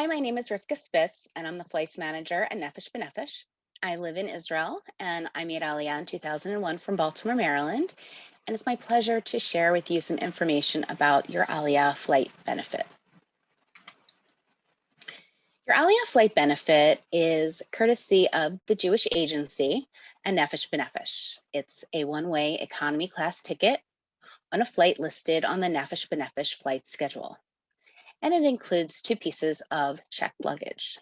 my name is Rivka Spitz, and I'm the flights manager at Nefesh. I live in Israel, and I made Aliyah in 2001 from Baltimore, Maryland. And it's my pleasure to share with you some information about your Aliyah flight benefit. Your Aliyah flight benefit is courtesy of the Jewish agency and Nefesh. It's a one-way economy class ticket on a flight listed on the Nefesh flight schedule. And it includes 2 pieces of checked luggage.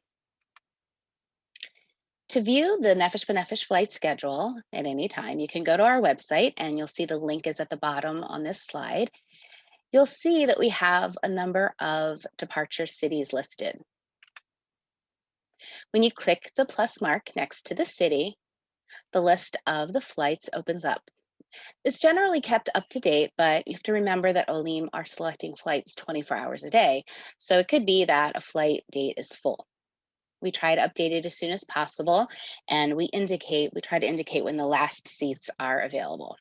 To view the Nefesh flight schedule at any time, you can go to our website and you'll see the link is at the bottom on this slide. You'll see that we have a number of departure cities listed. When you click the plus mark next to the city, the list of the flights opens up. It's generally kept up to date, but you have to remember that OLIM are selecting flights 24 hours a day. So it could be that a flight date is full. We try to update it as soon as possible, and we try to indicate when the last seats are available.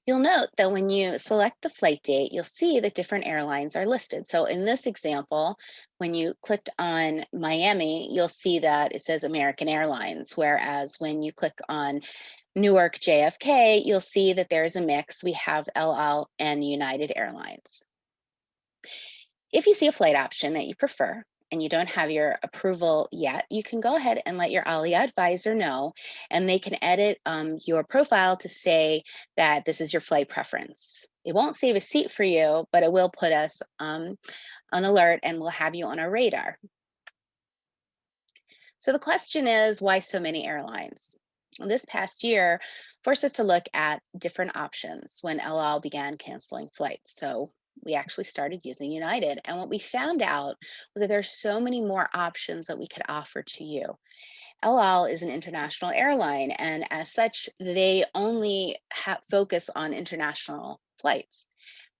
You'll note that when you select the flight date, you'll see that different airlines are listed. So in this example, when you clicked on Miami, you'll see that it says American Airlines, whereas when you click on Newark JFK, you'll see that there's a mix. We have El Al and United Airlines. If you see a flight option that you prefer and you don't have your approval yet, you can go ahead and let your Aliyah advisor know, and they can edit your profile to say that this is your flight preference. It won't save a seat for you, but it will put us on alert and we'll have you on our radar. So the question is, why so many airlines? This past year forced us to look at different options when El Al began canceling flights. So we actually started using United. And what we found out was that there's so many more options that we could offer to you. El Al is an international airline, and as such, they only focus on international flights.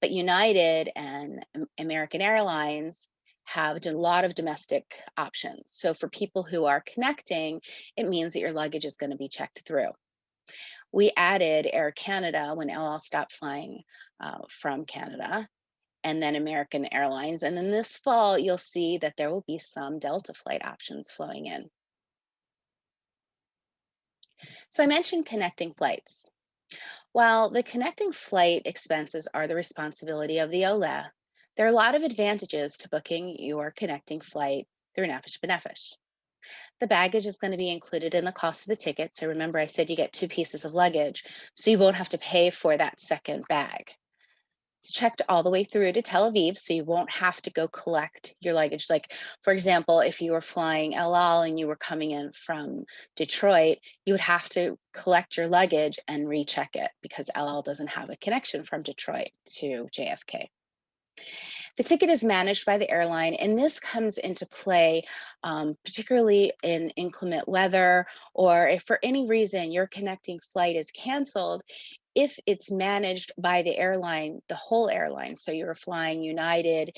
But United and American Airlines have a lot of domestic options. So for people who are connecting, it means that your luggage is going to be checked through. We added Air Canada when El Al stopped flying from Canada, and then American Airlines. And then this fall, you'll see that there will be some Delta flight options flowing in. So I mentioned connecting flights. While the connecting flight expenses are the responsibility of the OLE, there are a lot of advantages to booking your connecting flight through Nefesh. The baggage is going to be included in the cost of the ticket. So remember, I said you get 2 pieces of luggage, so you won't have to pay for that second bag. It's checked all the way through to Tel Aviv, so you won't have to go collect your luggage. Like, for example, if you were flying El Al and you were coming in from Detroit, you would have to collect your luggage and recheck it because El Al doesn't have a connection from Detroit to JFK. The ticket is managed by the airline, and this comes into play particularly in inclement weather, or if for any reason your connecting flight is canceled. If it's managed by the airline, the whole airline, so you're flying United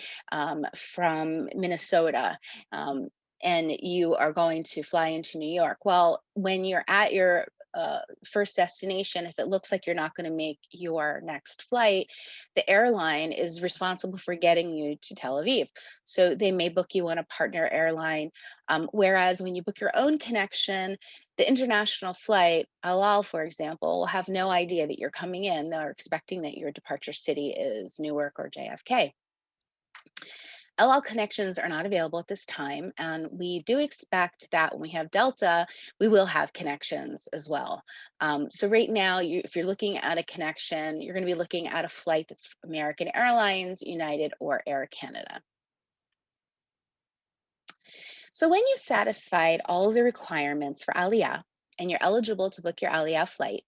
from Minnesota, and you are going to fly into New York. Well, when you're at your first destination, if it looks like you're not going to make your next flight, the airline is responsible for getting you to Tel Aviv. So they may book you on a partner airline. Whereas when you book your own connection, the international flight, El Al, for example, will have no idea that you're coming in. They're expecting that your departure city is Newark or JFK. El Al connections are not available at this time, and we do expect that when we have Delta, we will have connections as well. So right now, if you're looking at a connection, you're going to be looking at a flight that's American Airlines, United, or Air Canada. So when you satisfied all of the requirements for Aliyah and you're eligible to book your Aliyah flight,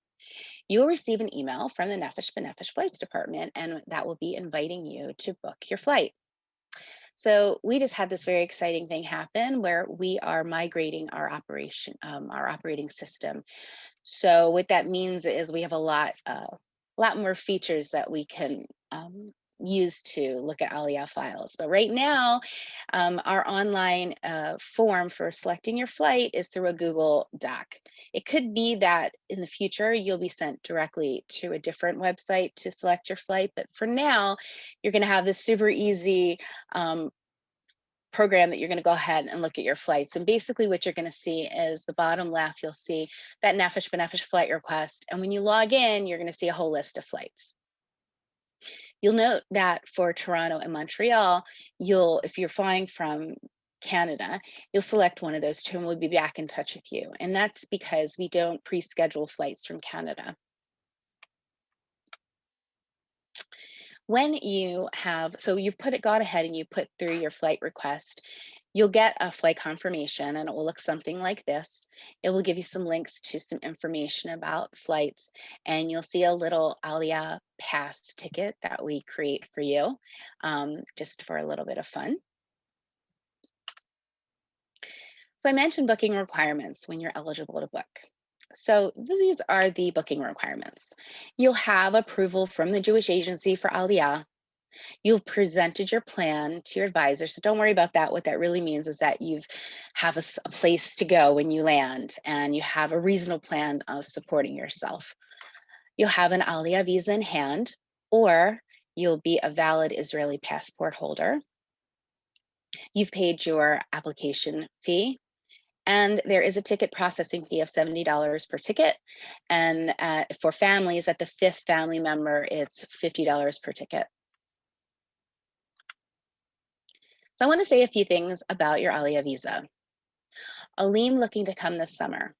you will receive an email from the Nefesh Flights Department, and that will be inviting you to book your flight. So we just had this very exciting thing happen where we are migrating our operating system. So what that means is we have a lot more features that we can use to look at Aliyah files. But right now, our online form for selecting your flight is through a Google Doc. It could be that in the future, you'll be sent directly to a different website to select your flight. But for now, you're going to have this super easy program that you're going to go ahead and look at your flights. And basically what you're going to see is the bottom left, you'll see that Nefesh B'Nefesh flight request. And when you log in, you're going to see a whole list of flights. You'll note that for Toronto and Montreal, if you're flying from Canada, you'll select one of those two and we'll be back in touch with you. And that's because we don't pre-schedule flights from Canada. When you have, so you've gone ahead and you put through your flight request, you'll get a flight confirmation and it will look something like this. It will give you some links to some information about flights, and you'll see a little Aliyah pass ticket that we create for you, just for a little bit of fun. So I mentioned booking requirements when you're eligible to book. So these are the booking requirements. You'll have approval from the Jewish Agency for Aliyah. You've presented your plan to your advisor. So don't worry about that. What that really means is that you have a place to go when you land and you have a reasonable plan of supporting yourself. You'll have an Aliyah visa in hand, or you'll be a valid Israeli passport holder. You've paid your application fee. And there is a ticket processing fee of $70 per ticket. And for families, at the 5th family member, it's $50 per ticket. So I want to say a few things about your Aliyah visa. OLIM looking to come this summer.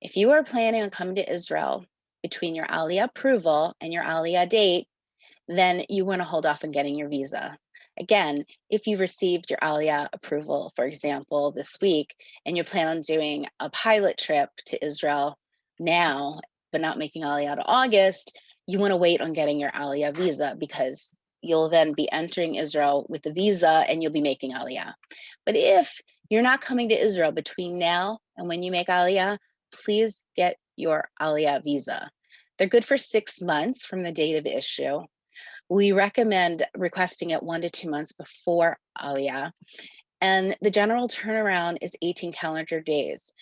If you are planning on coming to Israel between your Aliyah approval and your Aliyah date, then you want to hold off on getting your visa. Again, if you've received your Aliyah approval, for example, this week, and you plan on doing a pilot trip to Israel now, but not making Aliyah to August, you want to wait on getting your Aliyah visa because you'll then be entering Israel with the visa and you'll be making Aliyah. But if you're not coming to Israel between now and when you make Aliyah, please get your Aliyah visa. They're good for 6 months from the date of issue. We recommend requesting it 1 to 2 months before Aliyah. And the general turnaround is 18 calendar days.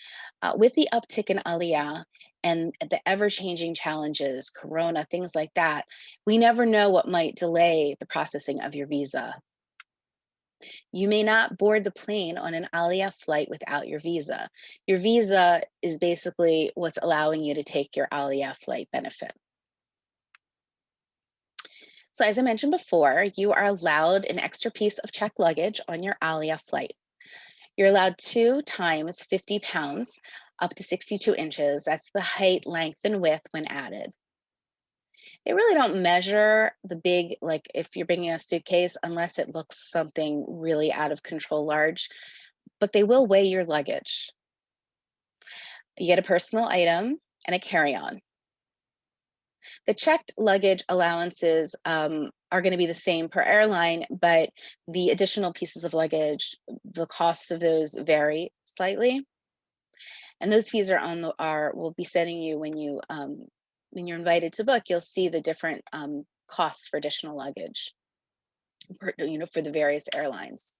With the uptick in Aliyah and the ever-changing challenges, Corona, things like that, we never know what might delay the processing of your visa. You may not board the plane on an Aliyah flight without your visa. Your visa is basically what's allowing you to take your Aliyah flight benefit. So as I mentioned before, you are allowed an extra piece of checked luggage on your Aliyah flight. You're allowed 2 times 50 pounds up to 62 inches. That's the height, length, and width when added. They really don't measure the big, like if you're bringing a suitcase, unless it looks something really out of control large, but they will weigh your luggage. You get a personal item and a carry-on. The checked luggage allowances are going to be the same per airline, but the additional pieces of luggage, the costs of those vary slightly. And those fees we'll be sending you when you're invited to book. You'll see the different costs for additional luggage, for the various airlines.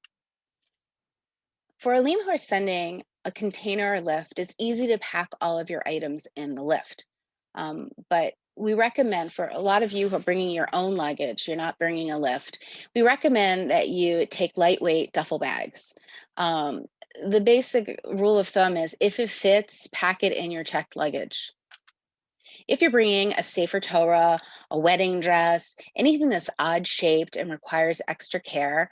For OLIM who are sending a container or lift, it's easy to pack all of your items in the lift, but we recommend for a lot of you who are bringing your own luggage, you're not bringing a lift, we recommend that you take lightweight duffel bags. The basic rule of thumb is if it fits, pack it in your checked luggage. If you're bringing a Sefer Torah, a wedding dress, anything that's odd shaped and requires extra care,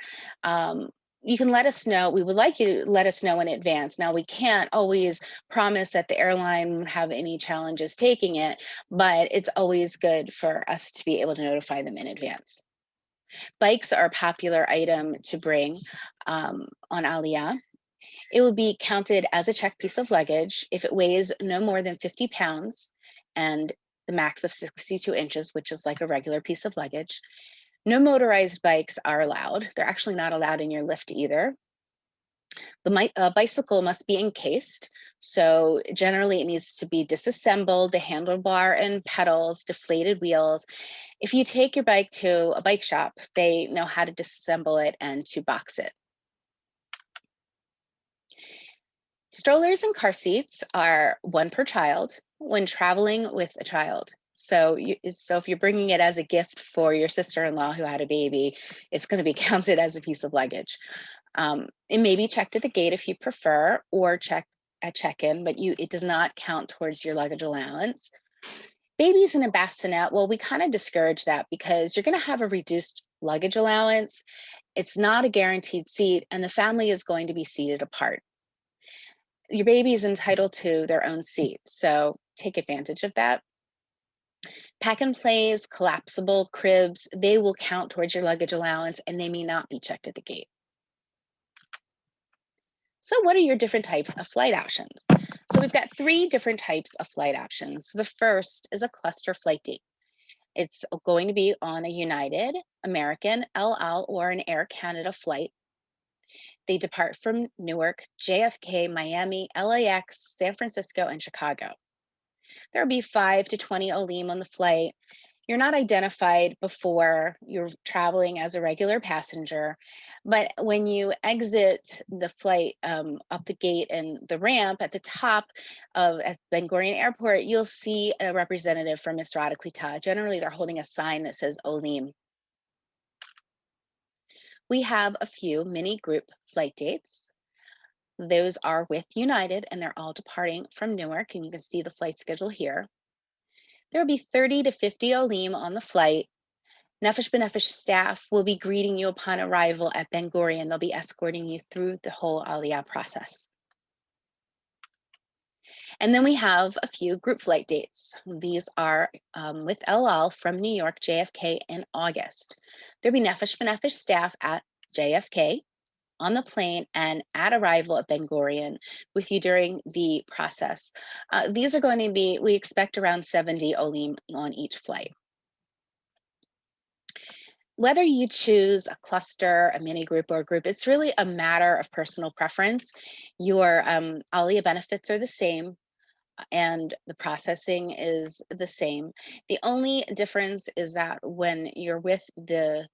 you can let us know. We would like you to let us know in advance. Now, we can't always promise that the airline won't have any challenges taking it, but it's always good for us to be able to notify them in advance. Bikes are a popular item to bring on Aliyah. It will be counted as a checked piece of luggage if it weighs no more than 50 pounds and the max of 62 inches, which is like a regular piece of luggage. No motorized bikes are allowed. They're actually not allowed in your lift either. The bicycle must be encased. So generally it needs to be disassembled, the handlebar and pedals, deflated wheels. If you take your bike to a bike shop, they know how to disassemble it and to box it. Strollers and car seats are one per child when traveling with a child. So if you're bringing it as a gift for your sister-in-law who had a baby, it's going to be counted as a piece of luggage. It may be checked at the gate if you prefer, or check at check-in, but it does not count towards your luggage allowance. Babies in a bassinet, well, we kind of discourage that because you're going to have a reduced luggage allowance. It's not a guaranteed seat, and the family is going to be seated apart. Your baby is entitled to their own seat, so take advantage of that. Pack and plays, collapsible cribs, they will count towards your luggage allowance, and they may not be checked at the gate. So what are your different types of flight options? So we've got 3 different types of flight options. The first is a cluster flight date. It's going to be on a United, American, El Al, or an Air Canada flight. They depart from Newark, JFK, Miami, LAX, San Francisco, and Chicago. There will be 5 to 20 OLIM on the flight. You're not identified before you're traveling as a regular passenger, but when you exit the flight up the gate and the ramp at the top at Ben Gurion Airport, you'll see a representative from Misrat Klita. Generally, they're holding a sign that says OLIM. We have a few mini group flight dates. Those are with United, and they're all departing from Newark, and you can see the flight schedule here. There will be 30 to 50 OLIM on the flight. Nefesh B'Nefesh staff will be greeting you upon arrival at Ben Gurion. They'll be escorting you through the whole Aliyah process. And then we have a few group flight dates. These are with El Al from New York, JFK in August. There'll be Nefesh B'Nefesh staff at JFK, on the plane, and at arrival at Ben Gurion with you during the process. These are going to be, we expect around 70 OLIM on each flight. Whether you choose a cluster, a mini group, or a group, it's really a matter of personal preference. Your Aliyah benefits are the same, and the processing is the same. The only difference is that when you're with the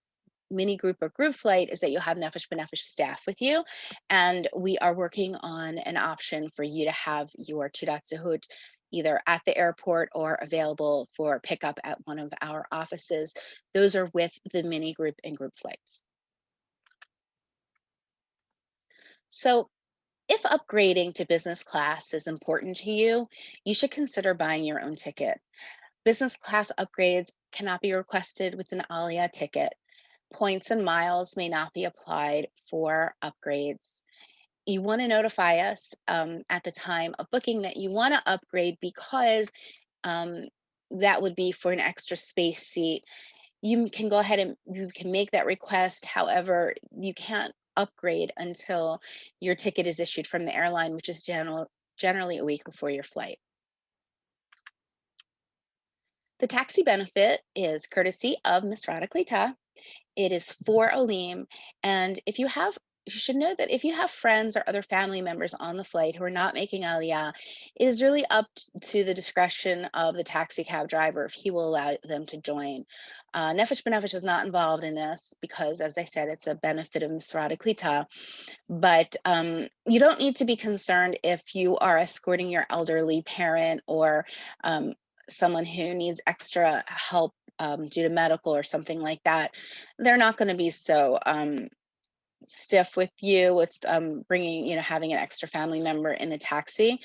mini group or group flight is that you'll have Nefesh B'Nefesh staff with you, and we are working on an option for you to have your Tudat Zehut either at the airport or available for pickup at one of our offices. Those are with the mini group and group flights. So if upgrading to business class is important to you, you should consider buying your own ticket. Business class upgrades cannot be requested with an Aliyah ticket. Points and miles may not be applied for upgrades. You want to notify us at the time of booking that you want to upgrade, because that would be for an extra space seat. You can go ahead and you can make that request. However, you can't upgrade until your ticket is issued from the airline, which is generally a week before your flight. The taxi benefit is courtesy of Misrat Klita. It is for OLIM, and you should know that if you have friends or other family members on the flight who are not making Aliyah, it is really up to the discretion of the taxi cab driver if he will allow them to join. Nefesh B'Nefesh is not involved in this because, as I said, it's a benefit of Misrat Klita. But you don't need to be concerned if you are escorting your elderly parent or someone who needs extra help due to medical or something like that. They're not going to be so stiff with you with bringing, having an extra family member in the taxi.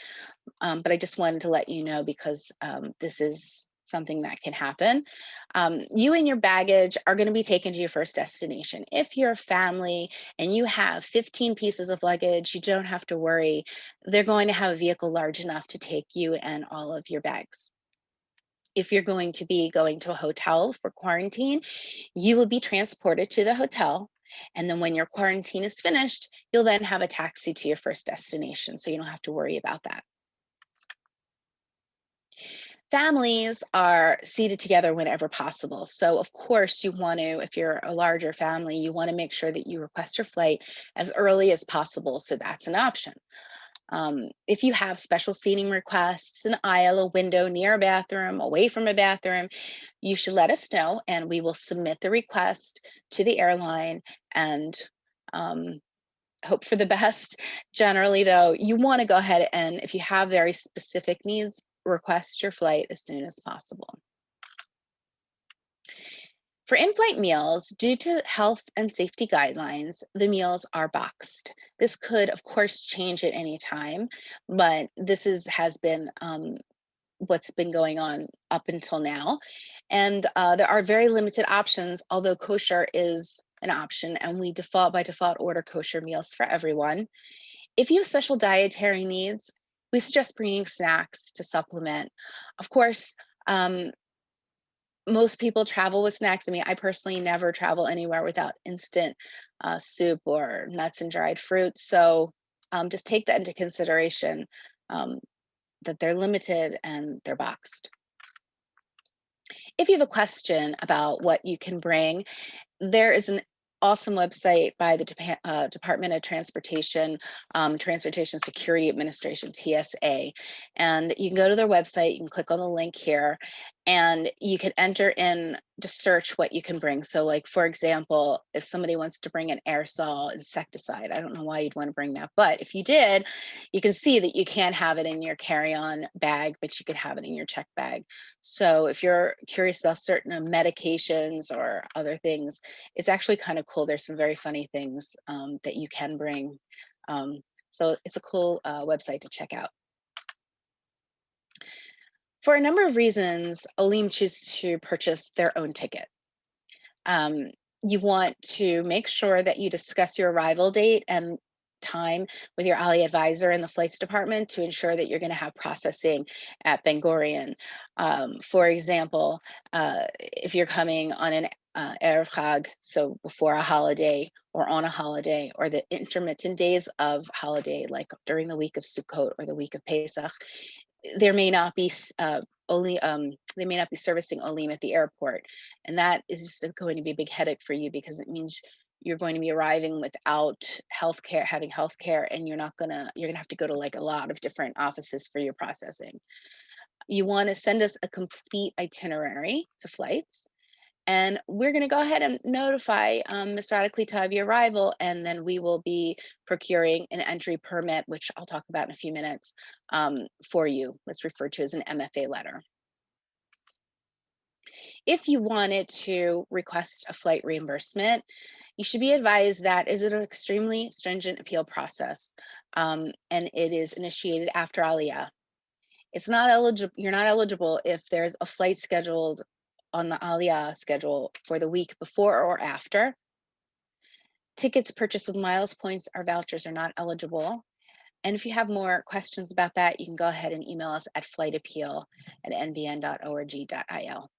But I just wanted to let you know because this is something that can happen. You and your baggage are going to be taken to your first destination. If you're a family and you have 15 pieces of luggage, you don't have to worry. They're going to have a vehicle large enough to take you and all of your bags. If you're going to be going to a hotel for quarantine, you will be transported to the hotel. And then when your quarantine is finished, you'll then have a taxi to your first destination. So you don't have to worry about that. Families are seated together whenever possible. So, of course, you want to, if you're a larger family, you want to make sure that you request your flight as early as possible. So, that's an option. If you have special seating requests, an aisle, a window near a bathroom, away from a bathroom, you should let us know and we will submit the request to the airline and um, hope for the best. Generally, though, you want to go ahead and if you have very specific needs, request your flight as soon as possible. For in-flight meals, due to health and safety guidelines, the meals are boxed. This could, of course, change at any time, but has been what's been going on up until now. And there are very limited options, although kosher is an option, and we by default order kosher meals for everyone. If you have special dietary needs, we suggest bringing snacks to supplement. Of course, most people travel with snacks. I mean, I personally never travel anywhere without instant soup or nuts and dried fruit. So just take that into consideration um, that they're limited and they're boxed. If you have a question about what you can bring, there is an awesome website by the Department of Transportation, Transportation Security Administration, TSA. And you can go to their website, you can click on the link here, and you can enter in, just search what you can bring. So like, for example, if somebody wants to bring an aerosol insecticide, I don't know why you'd want to bring that, but if you did, you can see that you can't have it in your carry-on bag, but you could have it in your check bag. So if you're curious about certain medications or other things, it's actually kind of cool. There's some very funny things that you can bring. So it's a cool website to check out. For a number of reasons, OLIM choose to purchase their own ticket. Um, you want to make sure that you discuss your arrival date and time with your Aliyah advisor in the flights department to ensure that you're going to have processing at Ben Gurion. For example, if you're coming on an Erev Chag, so before a holiday or on a holiday, or the intermittent days of holiday, like during the week of Sukkot or the week of Pesach, there may not be they may not be servicing Olim at the airport, and that is just going to be a big headache for you because it means you're going to be arriving without having healthcare, and you're gonna have to go to like a lot of different offices for your processing. You want to send us a complete itinerary to flights, and we're going to go ahead and notify Mr. Adeklita of your arrival, and then we will be procuring an entry permit, which I'll talk about in a few minutes, for you. It's referred to as an MFA letter. If you wanted to request a flight reimbursement, you should be advised that is an extremely stringent appeal process, and it is initiated after Aliyah. It's not eligible. You're not eligible if there's a flight scheduled on the Aliyah schedule for the week before or after. Tickets purchased with miles, points, or vouchers are not eligible. And if you have more questions about that, you can go ahead and email us at flightappeal@nbn.org.il.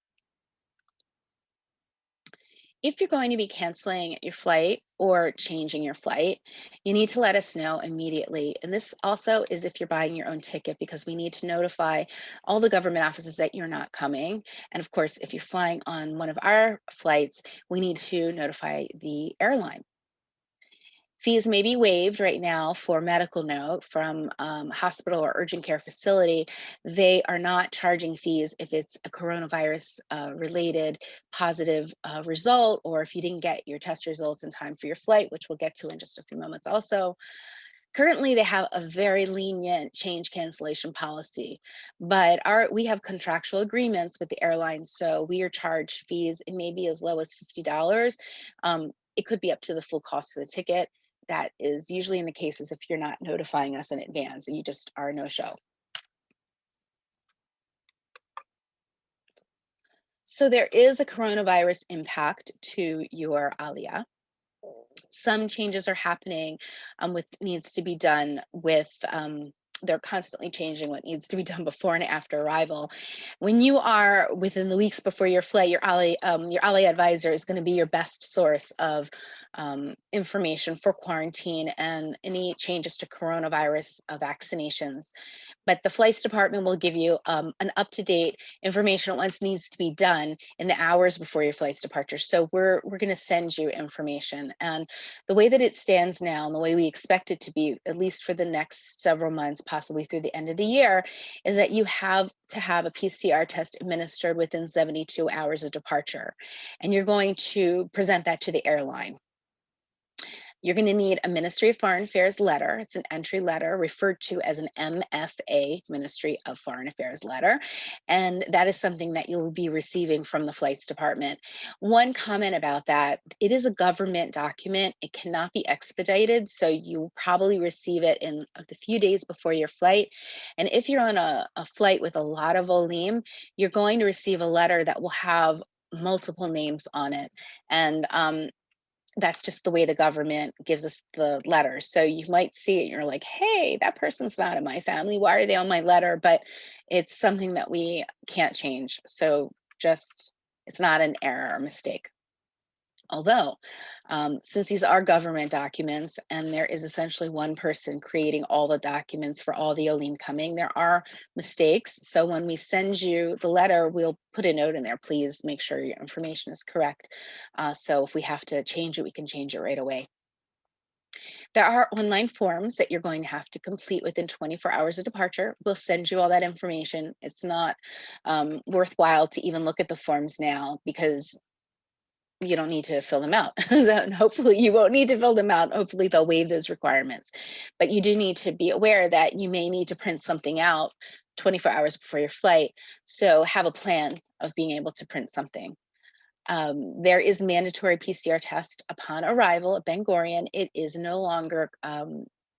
If you're going to be canceling your flight or changing your flight, you need to let us know immediately. And this also is if you're buying your own ticket, because we need to notify all the government offices that you're not coming. And of course, if you're flying on one of our flights, we need to notify the airline. Fees may be waived right now for medical note from hospital or urgent care facility. They are not charging fees if it's a coronavirus related positive result, or if you didn't get your test results in time for your flight, which we'll get to in just a few moments also. Currently, they have a very lenient change cancellation policy, but we have contractual agreements with the airlines, so we are charged fees. It may be as low as $50. It could be up to the full cost of the ticket. That is usually in the cases if you're not notifying us in advance and you just are no show. So there is a coronavirus impact to your Aliyah. Some changes are happening with needs to be done with they're constantly changing what needs to be done before and after arrival. When you are within the weeks before your flight, your Aliyah advisor is going to be your best source of information for quarantine and any changes to coronavirus vaccinations. but the flights department will give you an up-to-date information on what needs to be done in the hours before your flight's departure. So we're going to send you information. And the way that it stands now and the way we expect it to be, at least for the next several months, possibly through the end of the year, is that you have to have a PCR test administered within 72 hours of departure. And you're going to present that to the airline. You're going to need a Ministry of Foreign Affairs letter. It's an entry letter referred to as an MFA, Ministry of Foreign Affairs letter. And that is something that you'll be receiving from the flights department. One comment about that, it is a government document. It cannot be expedited. So you probably receive it in the few days before your flight. And if you're on a flight with a lot of OLIM, you're going to receive a letter that will have multiple names on it. And that's just the way the government gives us the letters. So you might see it and you're like, hey, that person's not in my family. Why are they on my letter? But it's something that we can't change. So just, it's not an error or mistake. Although, since these are government documents and there is essentially one person creating all the documents for all the OLIM coming, there are mistakes. So when we send you the letter, we'll put a note in there, please make sure your information is correct. So if we have to change it, we can change it right away. There are online forms that you're going to have to complete within 24 hours of departure. We'll send you all that information. It's not worthwhile to even look at the forms now because you don't need to fill them out. And hopefully you won't need to fill them out. Hopefully they'll waive those requirements. But you do need to be aware that you may need to print something out 24 hours before your flight. So have a plan of being able to print something. There is mandatory PCR test upon arrival at Ben Gurion. It is no longer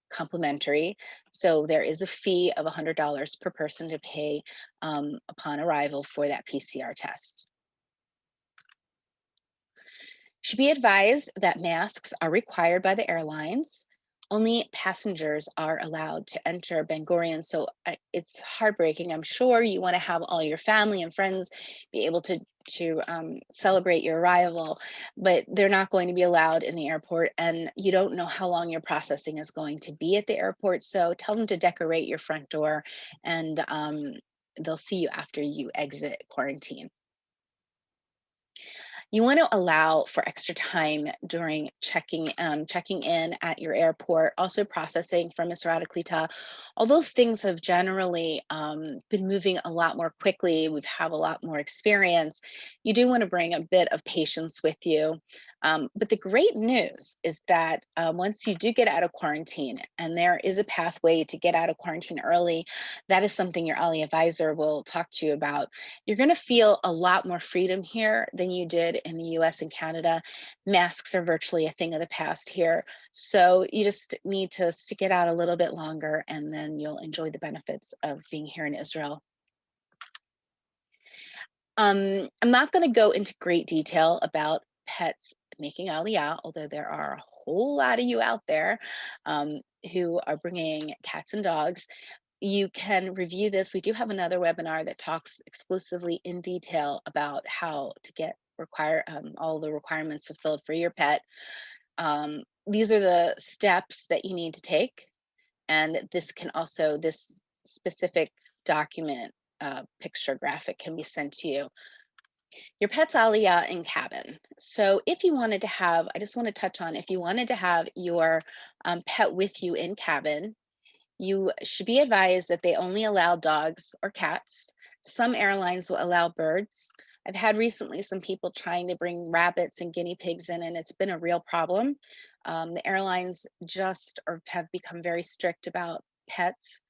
complimentary. So there is a fee of $100 per person to pay upon arrival for that PCR test. Should be advised that masks are required by the airlines. Only passengers are allowed to enter Ben Gurion. So it's heartbreaking. I'm sure you want to have all your family and friends be able to celebrate your arrival, but they're not going to be allowed in the airport. And you don't know how long your processing is going to be at the airport. So tell them to decorate your front door and they'll see you after you exit quarantine. You want to allow for extra time during checking in at your airport, also processing from Misrata Klita. Although things have generally been moving a lot more quickly, we've have a lot more experience, you do want to bring a bit of patience with you. But the great news is that once you do get out of quarantine, and there is a pathway to get out of quarantine early, that is something your Ali advisor will talk to you about. You're going to feel a lot more freedom here than you did in the US and Canada. Masks are virtually a thing of the past here. So you just need to stick it out a little bit longer and then you'll enjoy the benefits of being here in Israel. I'm not going to go into great detail about pets making Aliyah, although there are a whole lot of you out there who are bringing cats and dogs. You can review this. We do have another webinar that talks exclusively in detail about how to get all the requirements fulfilled for your pet. These are the steps that you need to take. And this specific document picture graphic can be sent to you. Your pet's Aliyah in cabin. So if you wanted to have, I just want to touch on, if you wanted to have your pet with you in cabin, you should be advised that they only allow dogs or cats. Some airlines will allow birds. I've had recently some people trying to bring rabbits and guinea pigs in, and it's been a real problem. The airlines have become very strict about pets.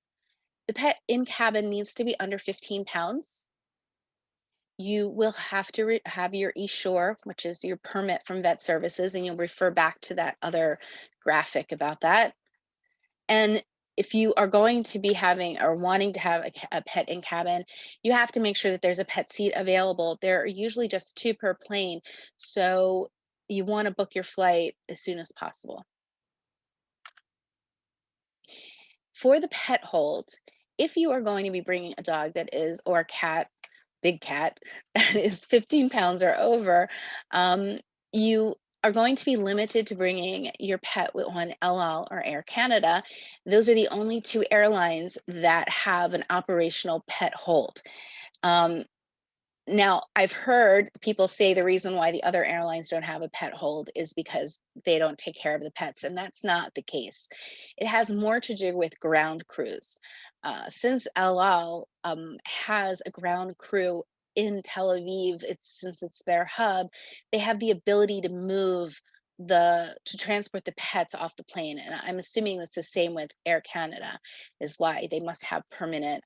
The pet in cabin needs to be under 15 pounds. You will have to have your e-shore, which is your permit from vet services, and you'll refer back to that other graphic about that. And if you are going to be having or wanting to have a pet in cabin, you have to make sure that there's a pet seat available. There are usually just 2 per plane. So you want to book your flight as soon as possible. For the pet hold, if you are going to be bringing a dog or a cat, big cat, that is 15 pounds or over, you are going to be limited to bringing your pet on El Al or Air Canada. Those are the only two airlines that have an operational pet hold. Um, Now, I've heard people say the reason why the other airlines don't have a pet hold is because they don't take care of the pets, and that's not the case. It has more to do with ground crews. Since El Al has a ground crew in Tel Aviv, since it's their hub, they have the ability to move to transport the pets off the plane. And I'm assuming that's the same with Air Canada, is why they must have permanent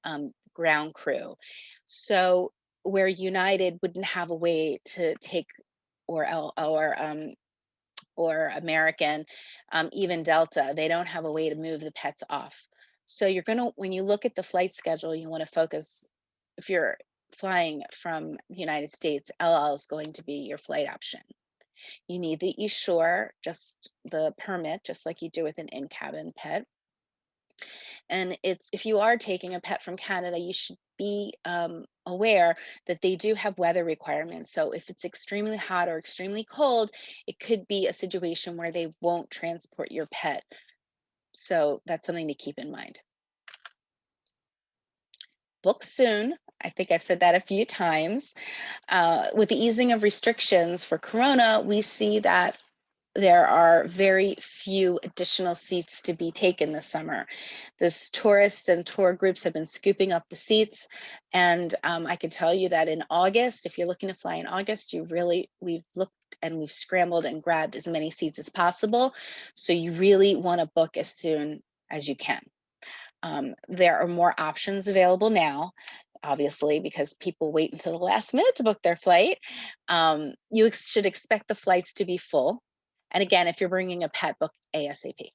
ground crew. So where United wouldn't have a way to take, or or American, even Delta, they don't have a way to move the pets off. So when you look at the flight schedule, you want to focus. If you're flying from the United States, LL is going to be your flight option. You need the e-shore, just the permit, just like you do with an in-cabin pet. And if you are taking a pet from Canada, you should be aware that they do have weather requirements. So if it's extremely hot or extremely cold, it could be a situation where they won't transport your pet. So that's something to keep in mind. Book soon. I think I've said that a few times. With the easing of restrictions for Corona, we see that there are very few additional seats to be taken this summer. This tourists and tour groups have been scooping up the seats. And I can tell you that in August, if you're looking to fly in August, we've looked and we've scrambled and grabbed as many seats as possible. So you really want to book as soon as you can. There are more options available now, obviously, because people wait until the last minute to book their flight. You should expect the flights to be full. And again, if you're bringing a pet, book ASAP.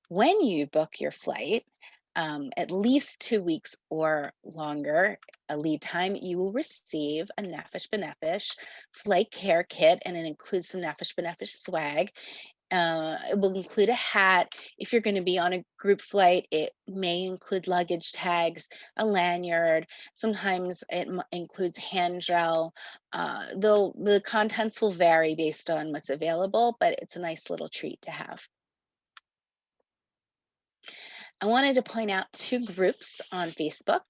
When you book your flight, at least 2 weeks or longer, a lead time, you will receive a Nefesh B'Nefesh flight care kit, and it includes some Nefesh B'Nefesh swag. It will include a hat. If you're going to be on a group flight, it may include luggage tags, a lanyard. Sometimes it includes hand gel. The contents will vary based on what's available, but it's a nice little treat to have. I wanted to point out 2 groups on Facebook.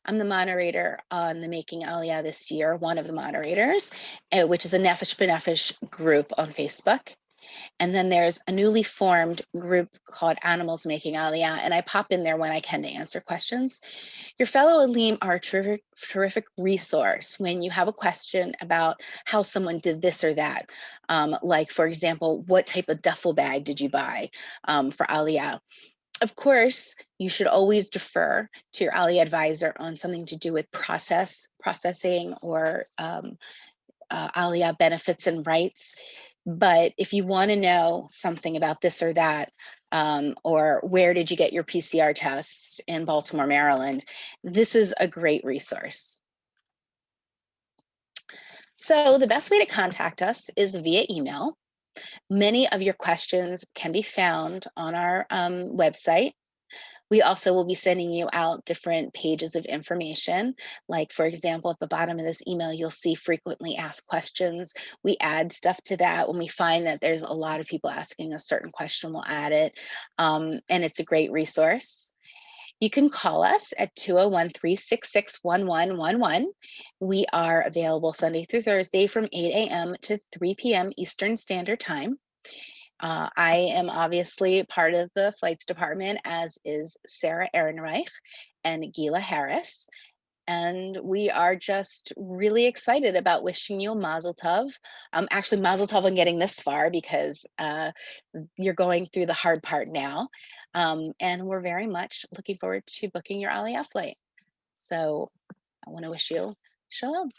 I'm the moderator on the Making Aliyah this year, one of the moderators, which is a Nefesh B'Nefesh group on Facebook. And then there's a newly formed group called Animals Making Aliyah, and I pop in there when I can to answer questions. Your fellow Olim are a terrific resource when you have a question about how someone did this or that. Like, for example, what type of duffel bag did you buy for Aliyah? Of course, you should always defer to your Aliyah advisor on something to do with processing, or Aliyah benefits and rights. But if you want to know something about this or that, or where did you get your PCR tests in Baltimore, Maryland, this is a great resource. So the best way to contact us is via email. Many of your questions can be found on our website. We also will be sending you out different pages of information. Like, for example, at the bottom of this email, you'll see frequently asked questions. We add stuff to that. When we find that there's a lot of people asking a certain question, we'll add it. And it's a great resource. You can call us at 201-366-1111. We are available Sunday through Thursday from 8 a.m. to 3 p.m. Eastern Standard Time. I am obviously part of the flights department, as is Sarah Ehrenreich and Gila Harris. And we are just really excited about wishing you a Mazel Tov. Actually, Mazel Tov on getting this far, because you're going through the hard part now. And we're very much looking forward to booking your Aliyah flight. So I want to wish you shalom.